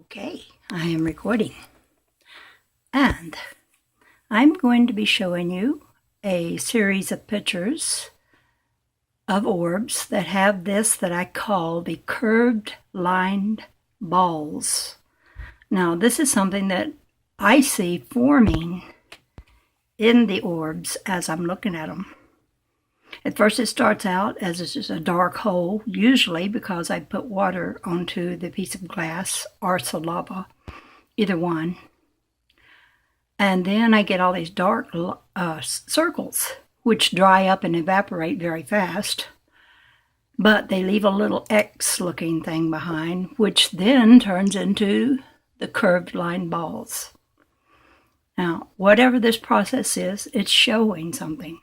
Okay, I am recording, and I'm going to be showing you a series of pictures of orbs that have this that I call the curved lined balls. Now, this is something that I see forming in the orbs as I'm looking at them. At first it starts out as just a dark hole, usually because I put water onto the piece of glass or some lava, either one. And then I get all these dark circles, which dry up and evaporate very fast. But they leave a little X-looking thing behind, which then turns into the curved line balls. Now, whatever this process is, it's showing something.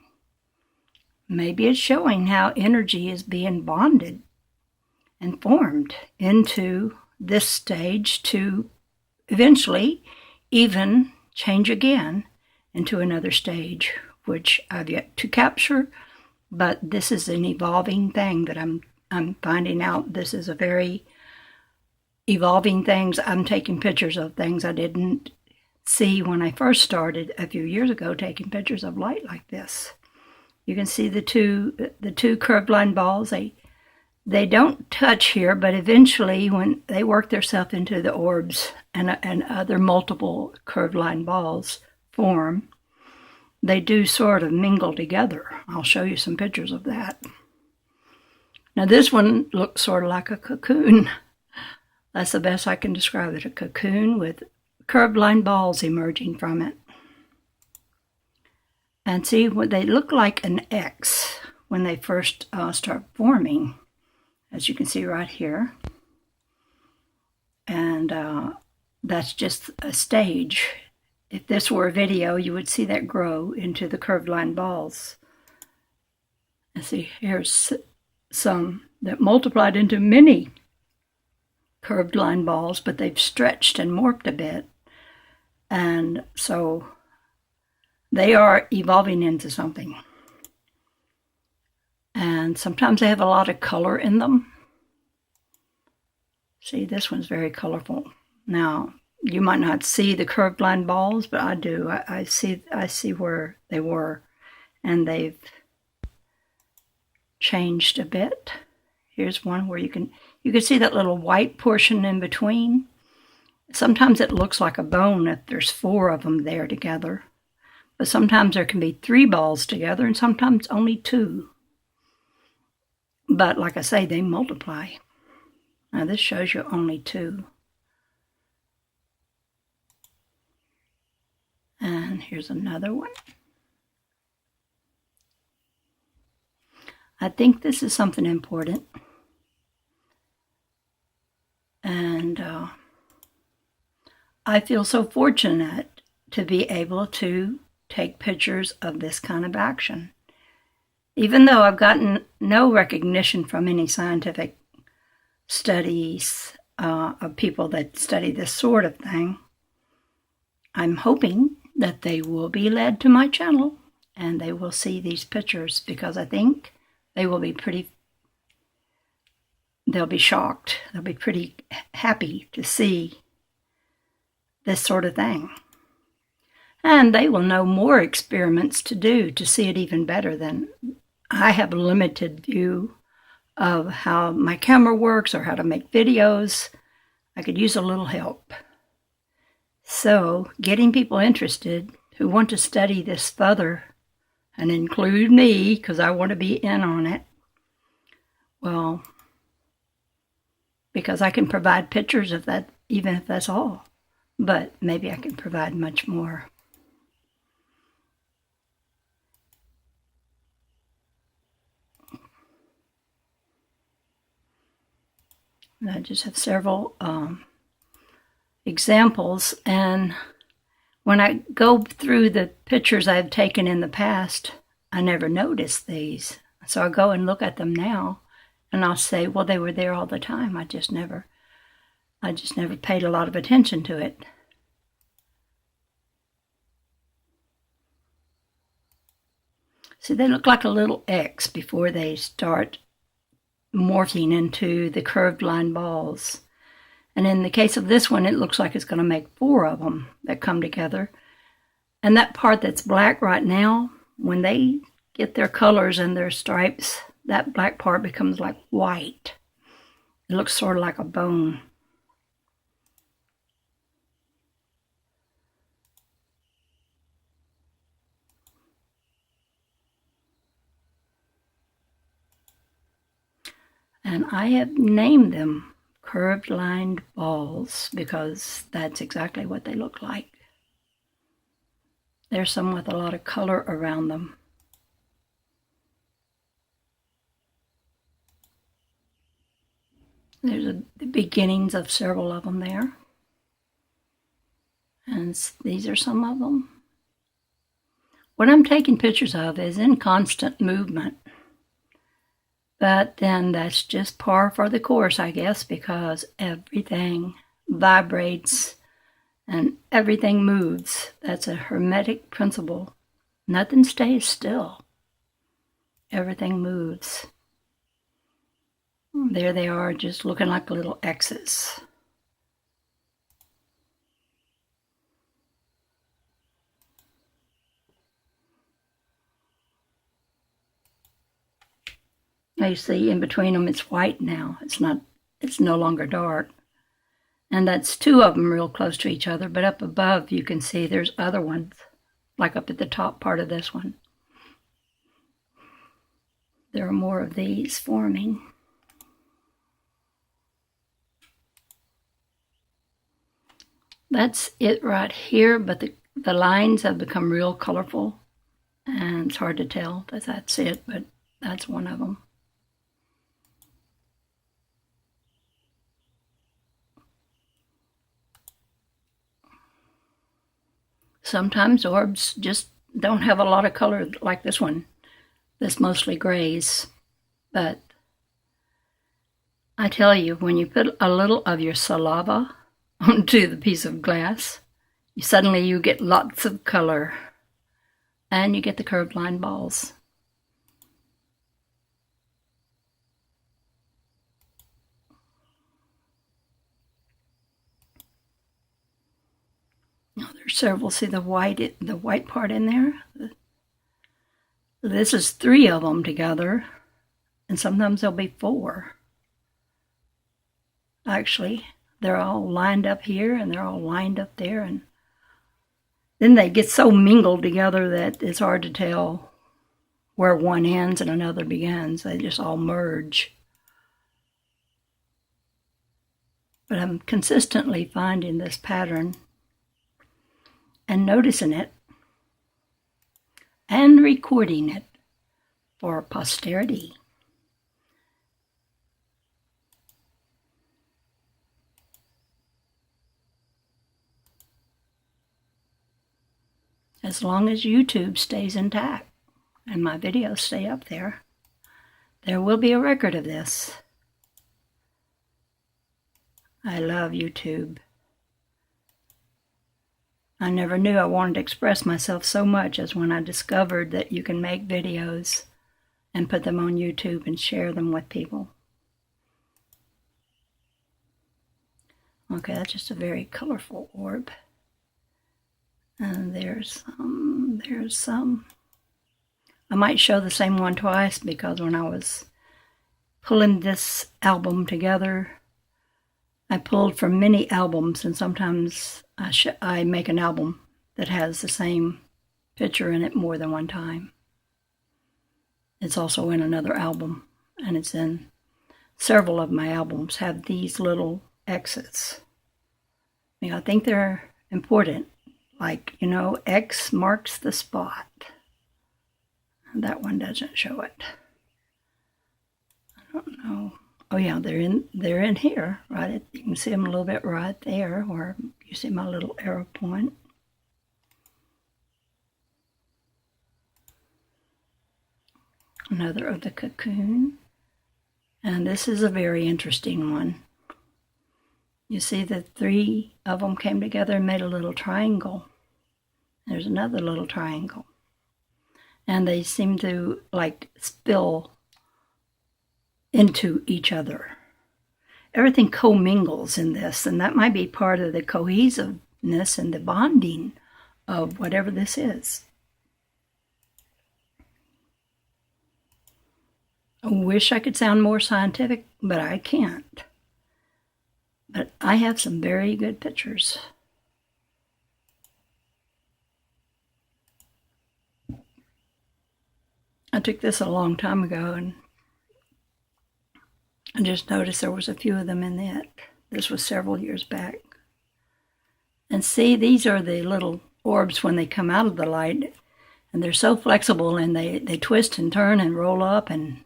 Maybe it's showing how energy is being bonded and formed into this stage to eventually even change again into another stage, which I've yet to capture, but this is an evolving thing that I'm finding out. This is a very evolving things. I'm taking pictures of things I didn't see when I first started a few years ago taking pictures of light like this. You can see the two curved line balls. They don't touch here, but eventually when they work themselves into the orbs and other multiple curved line balls form, they do sort of mingle together. I'll show you some pictures of that. Now this one looks sort of like a cocoon. That's the best I can describe it, a cocoon with curved line balls emerging from it. And see, what they look like an X when they first start forming, as you can see right here. And that's just a stage. If this were a video, you would see that grow into the curved line balls. And see, here's some that multiplied into many curved line balls, but they've stretched and morphed a bit. And so they are evolving into something. And sometimes they have a lot of color in them. See, this one's very colorful. Now, you might not see the curved line balls, but I do. I see where they were, and they've changed a bit. Here's one where you can see that little white portion in between. Sometimes it looks like a bone if there's 4 of them there together. But sometimes there can be 3 balls together and sometimes only 2. But like I say, they multiply. Now this shows you only 2. And here's another one. I think this is something important. And I feel so fortunate to be able to take pictures of this kind of action. Even though I've gotten no recognition from any scientific studies of people that study this sort of thing, I'm hoping that they will be led to my channel and they will see these pictures, because I think they will be they'll be shocked. They'll be pretty happy to see this sort of thing. And they will know more experiments to do to see it even better than I have a limited view of how my camera works or how to make videos. I could use a little help. So getting people interested who want to study this further, and include me because I want to be in on it, well, because I can provide pictures of that, even if that's all. But maybe I can provide much more. And I just have several examples, and when I go through the pictures I've taken in the past, I never noticed these. So I go and look at them now, and I'll say, well, they were there all the time. I just never paid a lot of attention to it. See, they look like a little X before they start morphing into the curved line balls. And in the case of this one, it looks like it's going to make 4 of them that come together. And that part that's black right now, when they get their colors and their stripes, that black part becomes like white. It looks sort of like a bone. And I have named them curved lined balls because that's exactly what they look like. There's some with a lot of color around them. There's the beginnings of several of them there. And these are some of them. What I'm taking pictures of is in constant movement. But then that's just par for the course, I guess, because everything vibrates and everything moves. That's a hermetic principle. Nothing stays still. Everything moves. There they are, just looking like little X's. Now you see in between them it's white now. It's no longer dark. And that's 2 of them real close to each other, but up above you can see there's other ones, like up at the top part of this one. There are more of these forming. That's it right here, but the lines have become real colorful, and it's hard to tell that that's it, but that's one of them. Sometimes orbs just don't have a lot of color like this one. This mostly grays, but I tell you, when you put a little of your saliva onto the piece of glass, suddenly you get lots of color, and you get the curved line balls. Now there's several. See the white part in there? This is 3 of them together, and sometimes there'll be 4. Actually, they're all lined up here, and they're all lined up there, and then they get so mingled together that it's hard to tell where one ends and another begins. They just all merge. But I'm consistently finding this pattern and noticing it and recording it for posterity. As long as YouTube stays intact and my videos stay up there, there will be a record of this. I love YouTube. I never knew I wanted to express myself so much as when I discovered that you can make videos and put them on YouTube and share them with people. Okay, that's just a very colorful orb. And there's some. I might show the same one twice because when I was pulling this album together, I pulled from many albums, and sometimes I make an album that has the same picture in it more than one time. It's also in another album, and it's in several of my albums have these little X's. I think they're important. Like, X marks the spot. That one doesn't show it. I don't know. Oh yeah, they're in here, right? You can see them a little bit right there, where you see my little arrow point. Another of the cocoon. And this is a very interesting one. You see the 3 of them came together and made a little triangle. There's another little triangle. And they seem to spill into each other. everything commingles in this, and that might be part of the cohesiveness and the bonding of whatever this is. I wish I could sound more scientific, but I can't. But I have some very good pictures. I took this a long time ago, and I just noticed there was a few of them in it. This was several years back. And see, these are the little orbs when they come out of the light, and they're so flexible, and they twist and turn and roll up and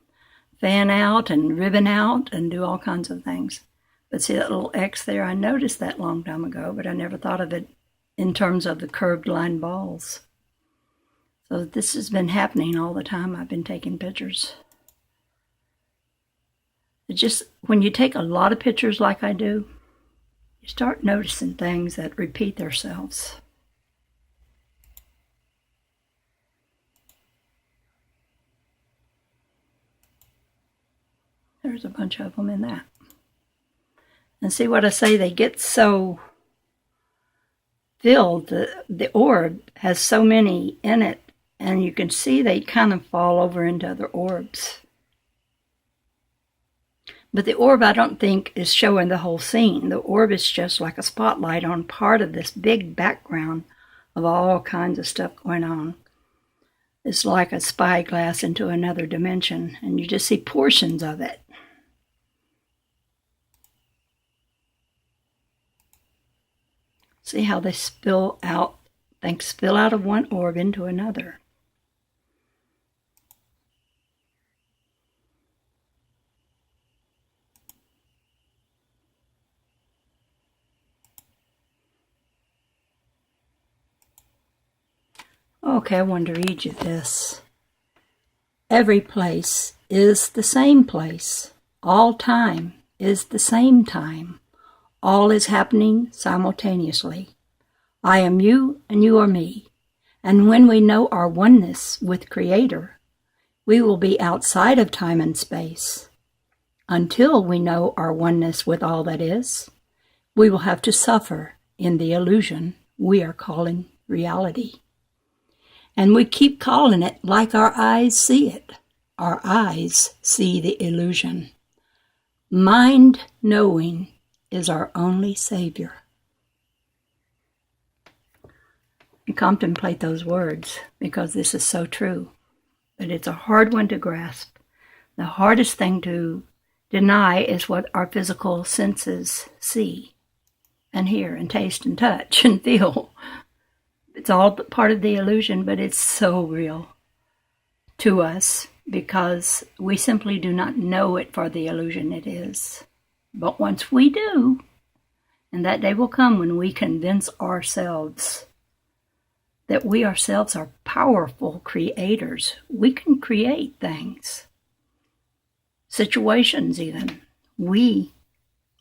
fan out and ribbon out and do all kinds of things. But see that little X there? I noticed that a long time ago, but I never thought of it in terms of the curved line balls. So this has been happening all the time I've been taking pictures. It just, when you take a lot of pictures like I do, you start noticing things that repeat themselves. There's a bunch of them in that. And see what I say, they get so filled, the orb has so many in it, and you can see they kind of fall over into other orbs. But the orb, I don't think, is showing the whole scene. The orb is just like a spotlight on part of this big background of all kinds of stuff going on. It's like a spyglass into another dimension, and you just see portions of it. See how they spill out, things spill out of one orb into another. Okay, I wanted to read you this. Every place is the same place. All time is the same time. All is happening simultaneously. I am you and you are me. And when we know our oneness with Creator, we will be outside of time and space. Until we know our oneness with all that is, we will have to suffer in the illusion we are calling reality. And we keep calling it like our eyes see it. Our eyes see the illusion. Mind knowing is our only savior. And contemplate those words, because this is so true. But it's a hard one to grasp. The hardest thing to deny is what our physical senses see and hear and taste and touch and feel. It's all part of the illusion, but it's so real to us because we simply do not know it for the illusion it is. But once we do, and that day will come when we convince ourselves that we ourselves are powerful creators. We can create things, situations even. We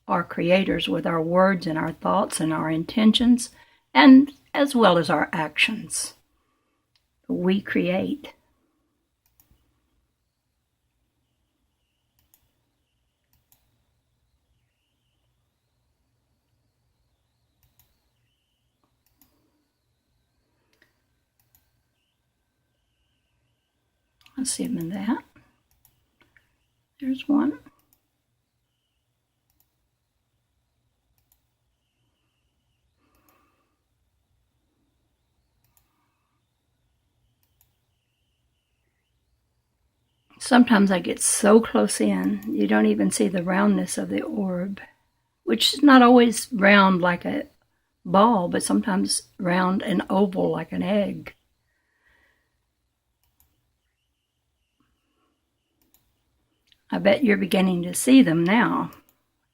are creators with our words and our thoughts and our intentions, and as well as our actions. We create. Let's see them in that. There's one. Sometimes I get so close in, you don't even see the roundness of the orb, which is not always round like a ball, but sometimes round and oval like an egg. I bet you're beginning to see them now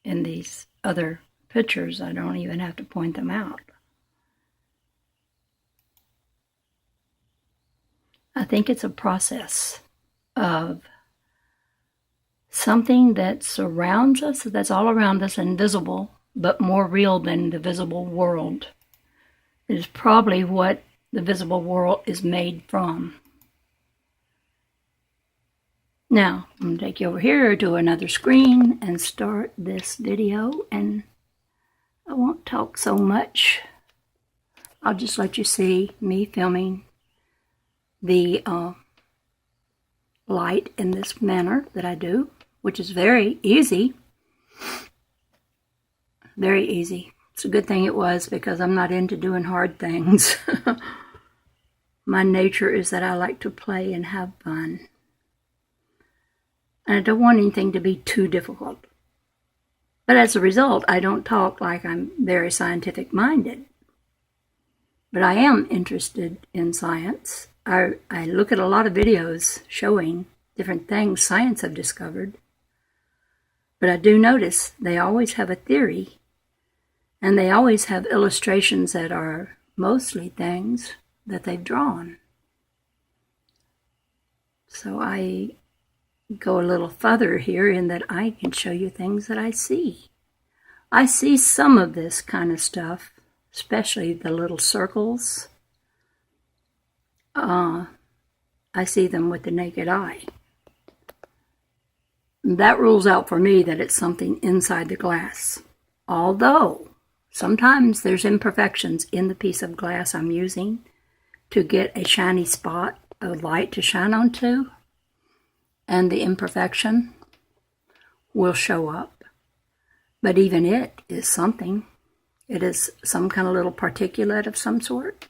in these other pictures. I don't even have to point them out. I think it's a process of something that surrounds us, that's all around us, invisible, but more real than the visible world. It is probably what the visible world is made from. Now, I'm going to take you over here to another screen and start this video, and I won't talk so much. I'll just let you see me filming the light in this manner that I do, which is very easy. Very easy. It's a good thing it was, because I'm not into doing hard things. My nature is that I like to play and have fun. And I don't want anything to be too difficult. But as a result, I don't talk like I'm very scientific minded. But I am interested in science. I look at a lot of videos showing different things science have discovered. But I do notice they always have a theory, and they always have illustrations that are mostly things that they've drawn. So I go a little further here in that I can show you things that I see. I see some of this kind of stuff, especially the little circles. I see them with the naked eye. That rules out for me that it's something inside the glass. Although, sometimes there's imperfections in the piece of glass I'm using to get a shiny spot of light to shine onto, and the imperfection will show up. But even it is something. It is some kind of little particulate of some sort.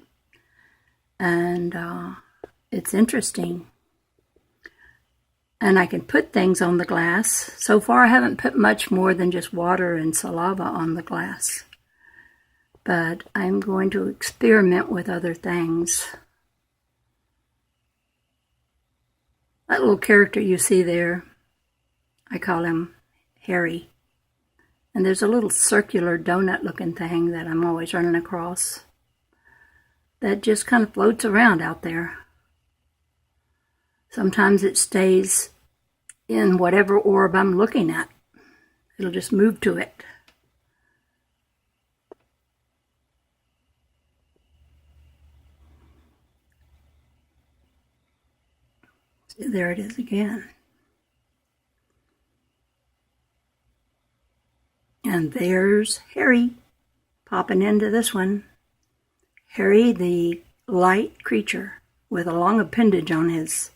And it's interesting. And I can put things on the glass. So far I haven't put much more than just water and saliva on the glass. But I'm going to experiment with other things. That little character you see there, I call him Harry. And there's a little circular donut-looking thing that I'm always running across that just kind of floats around out there. Sometimes it stays in whatever orb I'm looking at. It'll just move to it. See, there it is again. And there's Harry popping into this one. Harry, the light creature with a long appendage on his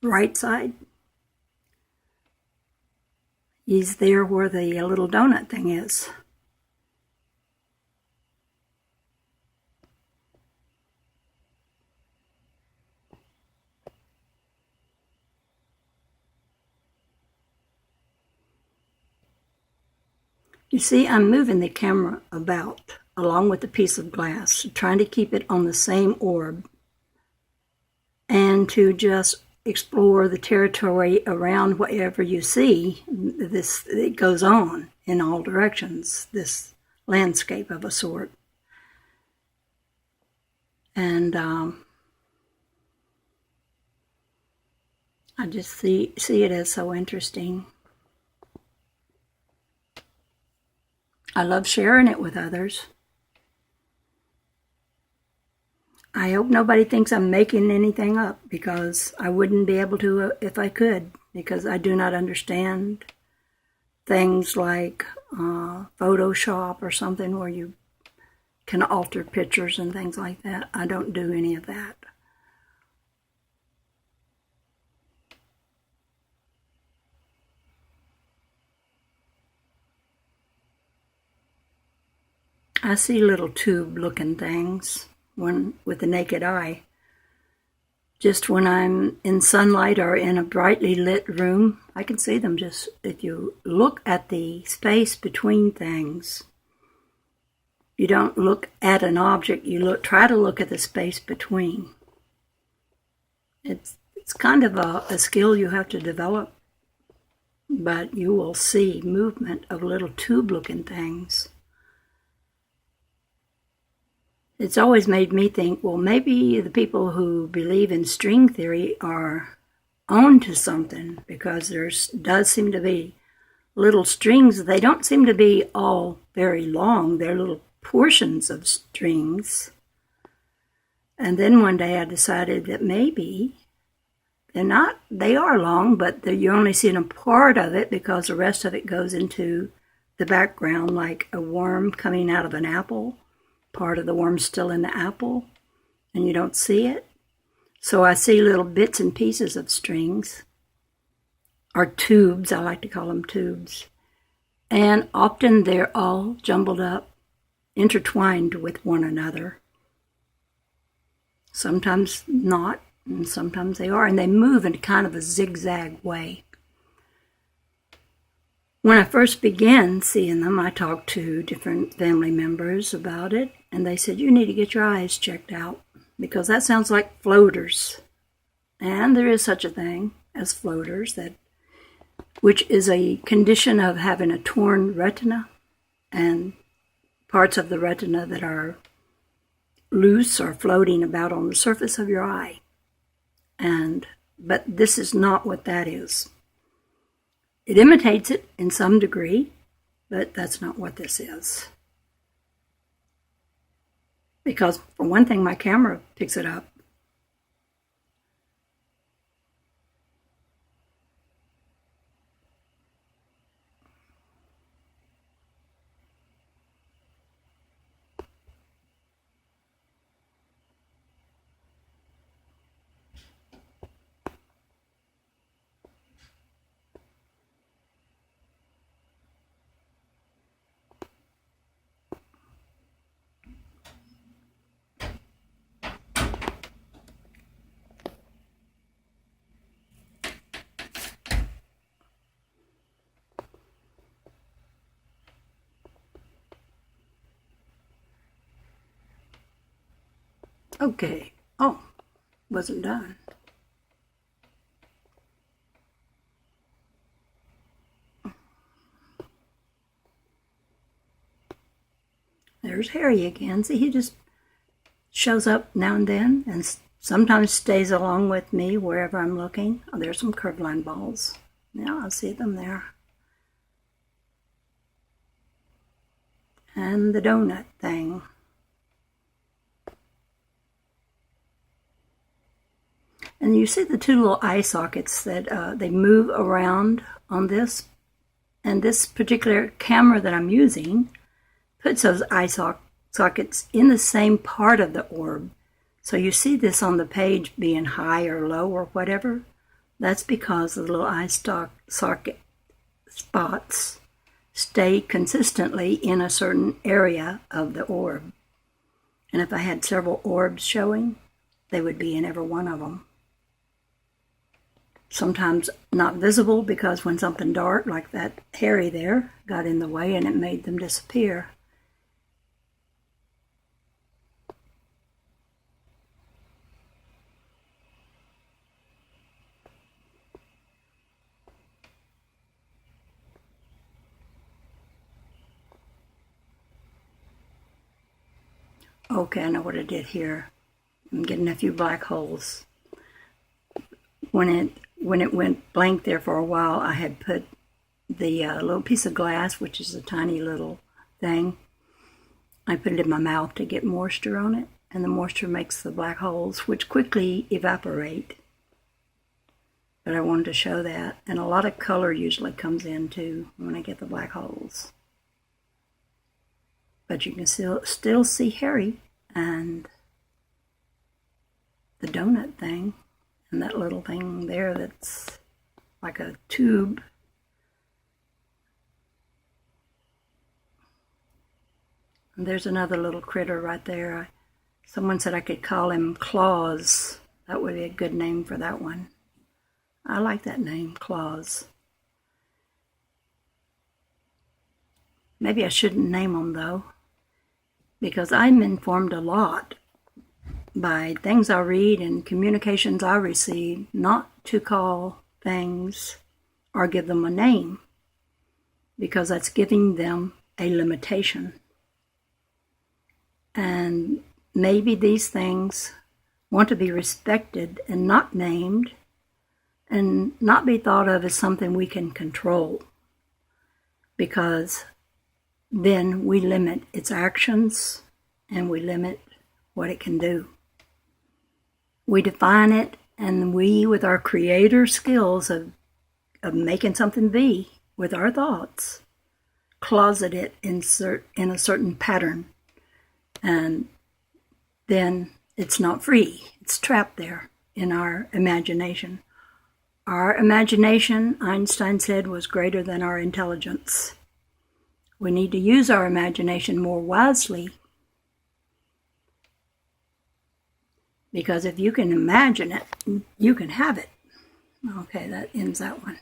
right side. He's there where the little donut thing is. You see, I'm moving the camera about along with the piece of glass, trying to keep it on the same orb and to just explore the territory around whatever you see. It goes on in all directions, this landscape of a sort. And I just see it as so interesting. I love sharing it with others. I hope nobody thinks I'm making anything up, because I wouldn't be able to if I could, because I do not understand things like Photoshop or something where you can alter pictures and things like that. I don't do any of that. I see little tube-looking things with the naked eye. Just when I'm in sunlight or in a brightly lit room, I can see them. Just if you look at the space between things, you don't look at an object, you try to look at the space between. It's kind of a skill you have to develop, but you will see movement of little tube-looking things. It's always made me think, well, maybe the people who believe in string theory are on to something, because there does seem to be little strings. They don't seem to be all very long. They're little portions of strings. And then one day I decided that maybe They are long, but you're only seeing a part of it because the rest of it goes into the background, like a worm coming out of an apple. Part of the worm's still in the apple, and you don't see it. So I see little bits and pieces of strings, or tubes. I like to call them tubes. And often they're all jumbled up, intertwined with one another. Sometimes not, and sometimes they are, and they move in kind of a zigzag way. When I first began seeing them, I talked to different family members about it, and they said, you need to get your eyes checked out, because that sounds like floaters. And there is such a thing as floaters, which is a condition of having a torn retina and parts of the retina that are loose or floating about on the surface of your eye. But this is not what that is. It imitates it in some degree, but that's not what this is. Because, for one thing, my camera picks it up. Okay. Oh, wasn't done. There's Harry again. See, he just shows up now and then, and sometimes stays along with me wherever I'm looking. Oh, there's some curved line balls. Yeah, I see them there. And the donut thing. And you see the two little eye sockets that they move around on this. And this particular camera that I'm using puts those eye sockets in the same part of the orb. So you see this on the page being high or low or whatever. That's because the little eye socket spots stay consistently in a certain area of the orb. And if I had several orbs showing, they would be in every one of them. Sometimes not visible because when something dark, like that Harry there, got in the way and it made them disappear. Okay, I know what I did here. I'm getting a few black holes. When it went blank there for a while, I had put the little piece of glass, which is a tiny little thing, I put it in my mouth to get moisture on it, and the moisture makes the black holes, which quickly evaporate. But I wanted to show that, and a lot of color usually comes in too when I get the black holes. But you can still see Harry and the donut thing and that little thing there that's like a tube. And there's another little critter right there. Someone said I could call him Claus. That would be a good name for that one. I like that name, Claus. Maybe I shouldn't name them though, because I'm informed a lot by things I read and communications I receive not to call things or give them a name, because that's giving them a limitation. And maybe these things want to be respected and not named and not be thought of as something we can control, because then we limit its actions and we limit what it can do. We define it And we, with our creator skills of making something be with our thoughts, closet it in a certain pattern. And then it's not free. It's trapped there in our imagination. Our imagination, Einstein said, was greater than our intelligence. We need to use our imagination more wisely, because if you can imagine it, you can have it. Okay, that ends that one.